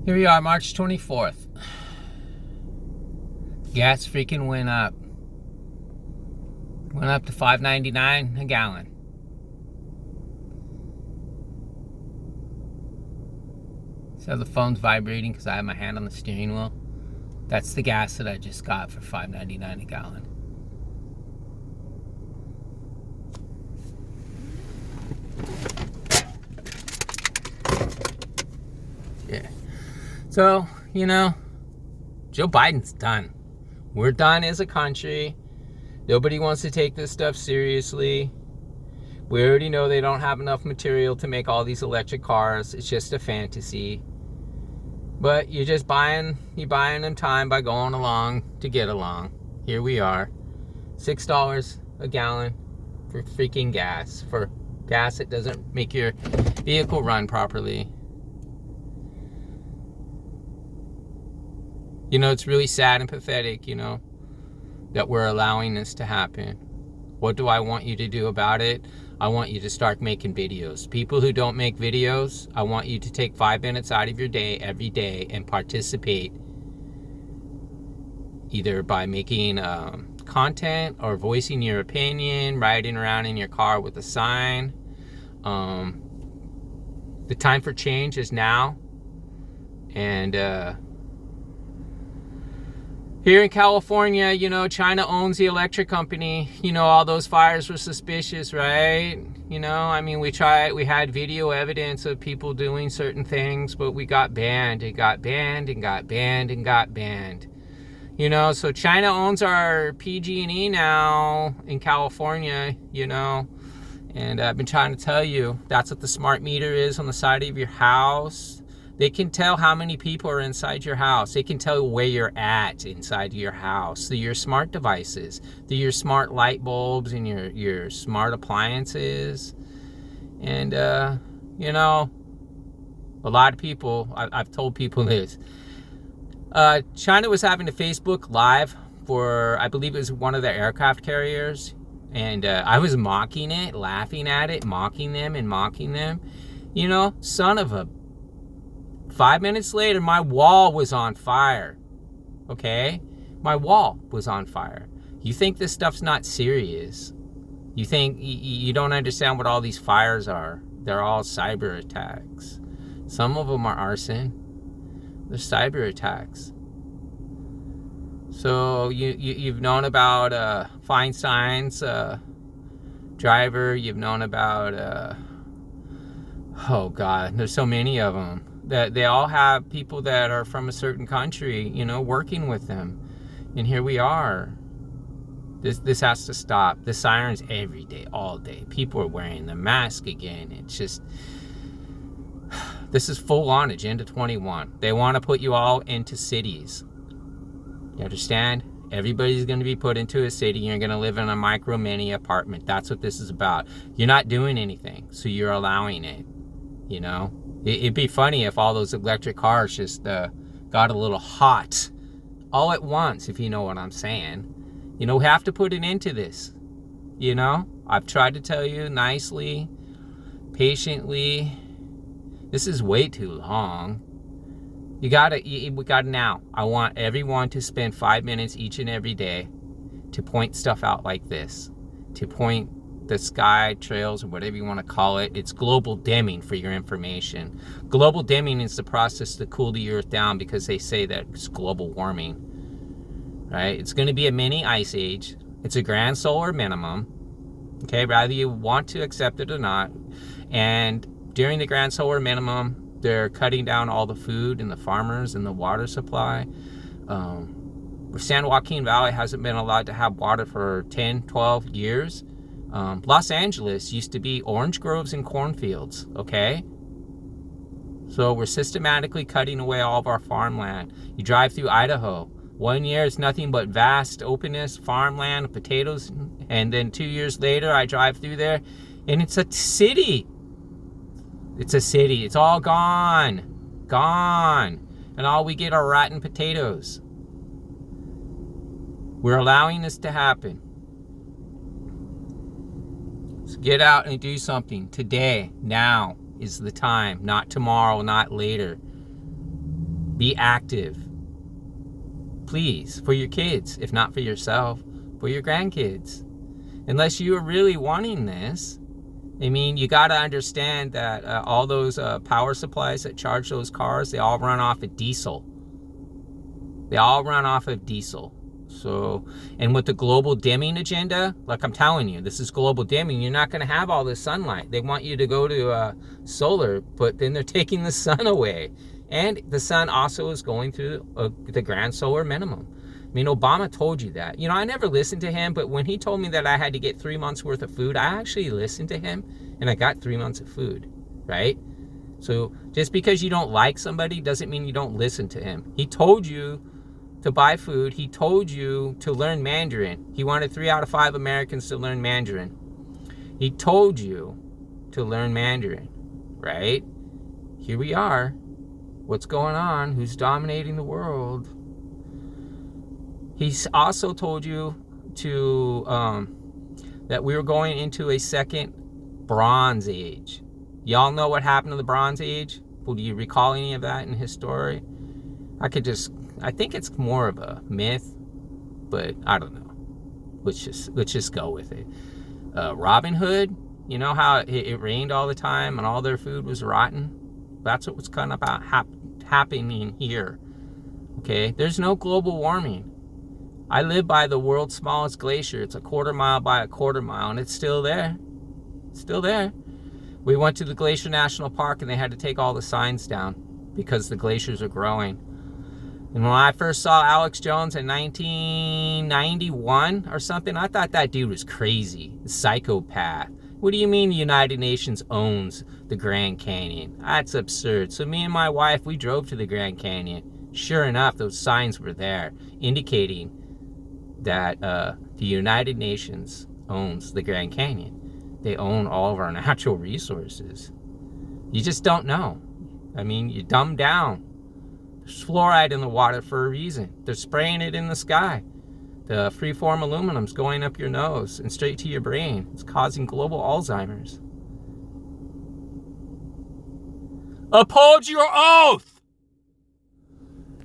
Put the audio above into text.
Here we are, March 24th. Gas freaking went up. Went up to $5.99 a gallon. So the phone's vibrating because I have my hand on the steering wheel. That's the gas that I just got for $5.99 a gallon. Yeah. So, Joe Biden's done. We're done as a country. Nobody wants to take this stuff seriously. We already know they don't have enough material to make all these electric cars. It's just a fantasy. But you're buying them time by going along to get along. Here we are. $6 a gallon for freaking gas. For gas that doesn't make your vehicle run properly. It's really sad and pathetic, that we're allowing this to happen. What do I want you to do about it? I want you to start making videos. People who don't make videos, I want you to take 5 minutes out of your day every day and participate, either by making content or voicing your opinion, riding around in your car with a sign. The time for change is now. And here in California, China owns the electric company. All those fires were suspicious, right? We had video evidence of people doing certain things, but we got banned. It got banned and got banned and got banned. So China owns our PG&E now in California, And I've been trying to tell you, that's what the smart meter is on the side of your house. They can tell how many people are inside your house. They can tell where you're at inside your house through your smart devices, through your smart light bulbs and your smart appliances. And, a lot of people, I've told people this. China was having a Facebook Live for, I believe it was one of the aircraft carriers. And I was mocking it, laughing at it, mocking them. Son of a... 5 minutes later, my wall was on fire. Okay? My wall was on fire. You think this stuff's not serious? You think you don't understand what all these fires are? They're all cyber attacks. Some of them are arson. They're cyber attacks. So you've known about Feinstein's driver. You've known about... oh, God. There's so many of them. That they all have people that are from a certain country, working with them. And here we are. This has to stop. The sirens every day, all day. People are wearing the mask again. It's just... This is full on Agenda 21. They want to put you all into cities. You understand? Everybody's going to be put into a city. You're going to live in a micro mini apartment. That's what this is about. You're not doing anything, so you're allowing it. It'd be funny if all those electric cars just got a little hot all at once, if you know what I'm saying. We have to put an end to this. I've tried to tell you nicely, patiently. This is way too long. We gotta now. I want everyone to spend 5 minutes each and every day to point stuff out like this. To point the sky trails, or whatever you want to call it. It's global dimming, for your information. Global dimming is the process to cool the earth down, because they say that it's global warming, right? It's going to be a mini ice age. It's a grand solar minimum, okay, whether you want to accept it or not. And during the grand solar minimum, they're cutting down all the food and the farmers and the water supply. San Joaquin Valley hasn't been allowed to have water for 10, 12 years. Los Angeles used to be orange groves and cornfields, okay? So we're systematically cutting away all of our farmland. You drive through Idaho. 1 year it's nothing but vast openness, farmland, potatoes. And then 2 years later, I drive through there, and it's a city. It's a city. It's all gone. Gone. And all we get are rotten potatoes. We're allowing this to happen. So get out and do something today. Now is the time. Not tomorrow, not later. Be active. Please, for your kids, if not for yourself, for your grandkids. Unless you are really wanting this, I mean, you got to understand that all those power supplies that charge those cars, they all run off of diesel. They all run off of diesel. So, and with the global dimming agenda, like I'm telling you, this is global dimming. You're not going to have all this sunlight. They want you to go to solar, but then they're taking the sun away. And the sun also is going through the grand solar minimum. I mean, Obama told you that. You know, I never listened to him, but when he told me that I had to get 3 months worth of food, I actually listened to him, and I got 3 months of food, right? So just because you don't like somebody doesn't mean you don't listen to him. He told you to buy food. He told you to learn Mandarin. He wanted 3 out of 5 Americans to learn Mandarin. He told you to learn Mandarin, right? Here we are. What's going on? Who's dominating the world? He's also told you to that we were going into a second Bronze Age. Y'all know what happened to the Bronze Age? Well, do you recall any of that in history? I think it's more of a myth, but I don't know. Let's just go with it. Robin Hood, you know how it rained all the time and all their food was rotten? That's what was kind of about happening here. Okay, there's no global warming. I live by the world's smallest glacier. It's a 1/4 mile by a 1/4 mile, and it's still there. It's still there. We went to the Glacier National Park, and they had to take all the signs down because the glaciers are growing. And when I first saw Alex Jones in 1991 or something, I thought that dude was crazy, a psychopath. What do you mean the United Nations owns the Grand Canyon? That's absurd. So me and my wife, we drove to the Grand Canyon. Sure enough, those signs were there indicating that the United Nations owns the Grand Canyon. They own all of our natural resources. You just don't know. I mean, you dumb down. There's fluoride in the water for a reason. They're spraying it in the sky. The freeform aluminum's going up your nose and straight to your brain. It's causing global Alzheimer's. Uphold your oath!